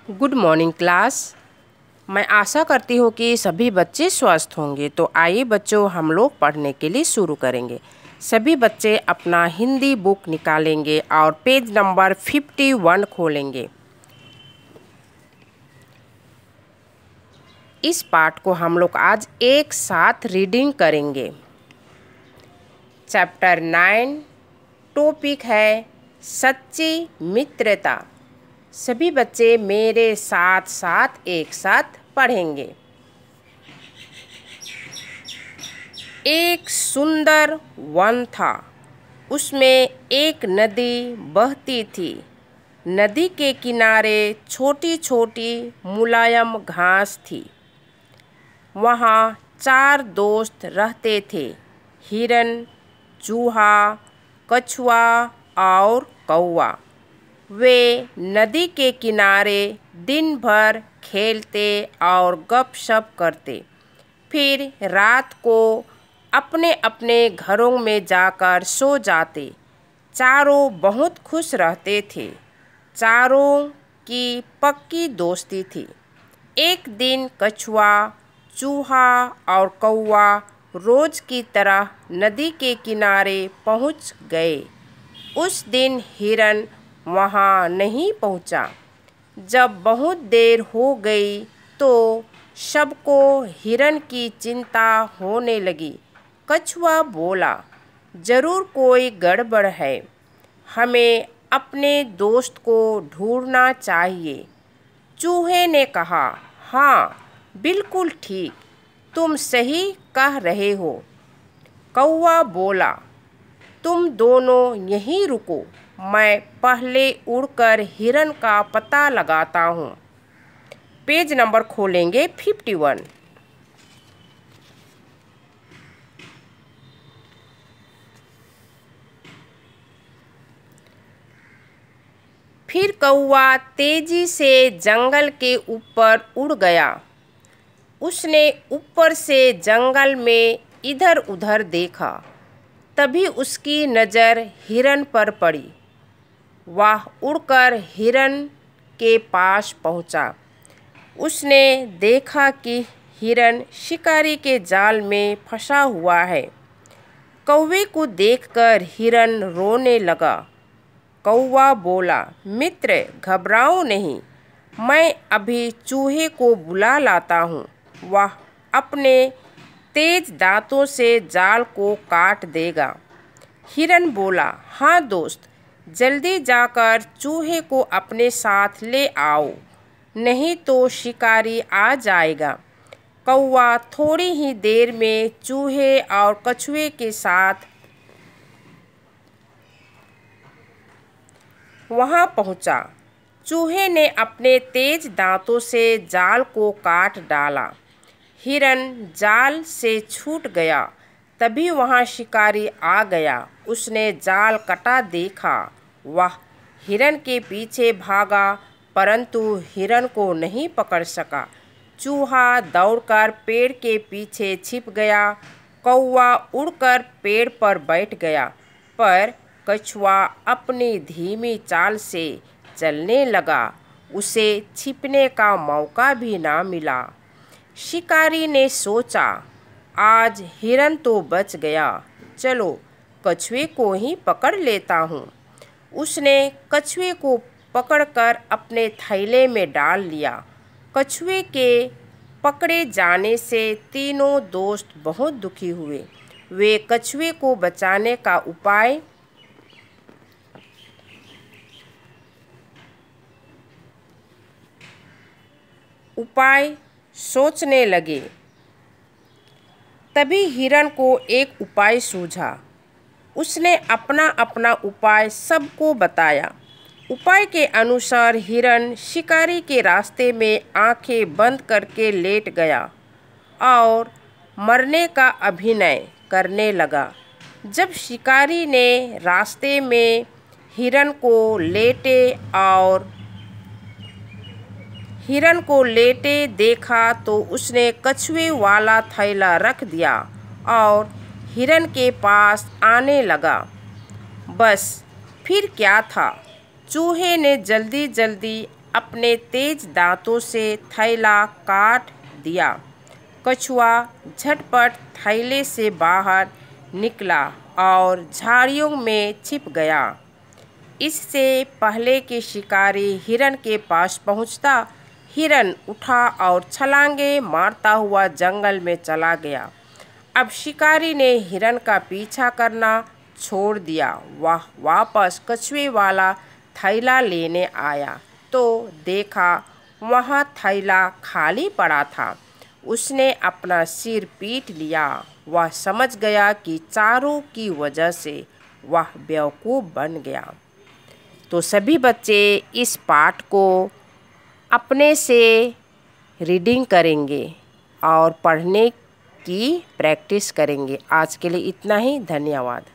Good morning class. मैं आशा करती हूँ कि सभी बच्चे स्वस्थ होंगे। तो आइए बच्चों, हम लोग पढ़ने के लिए शुरू करेंगे। सभी बच्चे अपना हिंदी बुक निकालेंगे और पेज नंबर 51 खोलेंगे। इस पाठ को हम लोग आज एक साथ रीडिंग करेंगे। चैप्टर 9 टॉपिक है सच्ची मित्रता। सभी बच्चे मेरे साथ साथ एक साथ पढ़ेंगे। एक सुंदर वन था। उसमें एक नदी बहती थी। नदी के किनारे छोटी छोटी मुलायम घास थी। वहाँ 4 दोस्त रहते थे, हिरन, चूहा, कछुआ और कौवा। वे नदी के किनारे दिन भर खेलते और गपशप करते, फिर रात को अपने अपने घरों में जाकर सो जाते। चारों बहुत खुश रहते थे। चारों की पक्की दोस्ती थी। एक दिन कछुआ, चूहा और कौवा रोज की तरह नदी के किनारे पहुंच गए। उस दिन हिरन वहाँ नहीं पहुँचा। जब बहुत देर हो गई तो सबको हिरन की चिंता होने लगी। कछुआ बोला, जरूर कोई गड़बड़ है, हमें अपने दोस्त को ढूंढना चाहिए। चूहे ने कहा, हाँ बिल्कुल ठीक, तुम सही कह रहे हो। कौवा बोला, तुम दोनों यहीं रुको, मैं पहले उड़कर हिरन का पता लगाता हूँ। पेज नंबर खोलेंगे 51। फिर कौवा तेजी से जंगल के ऊपर उड़ गया। उसने ऊपर से जंगल में इधर उधर देखा। तभी उसकी नज़र हिरन पर पड़ी। वह उड़कर हिरन के पास पहुंचा। उसने देखा कि हिरन शिकारी के जाल में फंसा हुआ है। कौवे को देखकर हिरन रोने लगा। कौवा बोला, मित्र घबराओ नहीं, मैं अभी चूहे को बुला लाता हूँ। वह अपने तेज दांतों से जाल को काट देगा। हिरन बोला, हाँ दोस्त, जल्दी जाकर चूहे को अपने साथ ले आओ, नहीं तो शिकारी आ जाएगा। कौवा थोड़ी ही देर में चूहे और कछुए के साथ वहां पहुंचा। चूहे ने अपने तेज दांतों से जाल को काट डाला। हिरन जाल से छूट गया। तभी वहां शिकारी आ गया। उसने जाल कटा देखा। वह हिरन के पीछे भागा, परंतु हिरन को नहीं पकड़ सका। चूहा दौड़कर पेड़ के पीछे छिप गया। कौवा उड़कर पेड़ पर बैठ गया, पर कछुआ अपनी धीमी चाल से चलने लगा। उसे छिपने का मौका भी ना मिला। शिकारी ने सोचा, आज हिरन तो बच गया, चलो कछुए को ही पकड़ लेता हूँ। उसने कछुए को पकड़कर अपने थैले में डाल लिया। कछुए के पकड़े जाने से तीनों दोस्त बहुत दुखी हुए। वे कछुए को बचाने का उपाय सोचने लगे। तभी हिरन को एक उपाय सूझा। उसने अपना अपना उपाय सबको बताया। उपाय के अनुसार हिरन शिकारी के रास्ते में आंखें बंद करके लेट गया और मरने का अभिनय करने लगा। जब शिकारी ने रास्ते में हिरन को लेटे देखा तो उसने कछुए वाला थैला रख दिया और हिरन के पास आने लगा। बस फिर क्या था, चूहे ने जल्दी जल्दी अपने तेज दांतों से थैला काट दिया। कछुआ झटपट थैले से बाहर निकला और झाड़ियों में छिप गया। इससे पहले कि शिकारी हिरन के पास पहुंचता, हिरन उठा और छलांगे मारता हुआ जंगल में चला गया। अब शिकारी ने हिरन का पीछा करना छोड़ दिया। वह वापस कछुए वाला थैला लेने आया तो देखा वहाँ थैला खाली पड़ा था। उसने अपना सिर पीट लिया। वह समझ गया कि चारों की वजह से वह बेवकूफ़ बन गया। तो सभी बच्चे इस पाठ को अपने से रीडिंग करेंगे और पढ़ने की प्रैक्टिस करेंगे। आज के लिए इतना ही। धन्यवाद।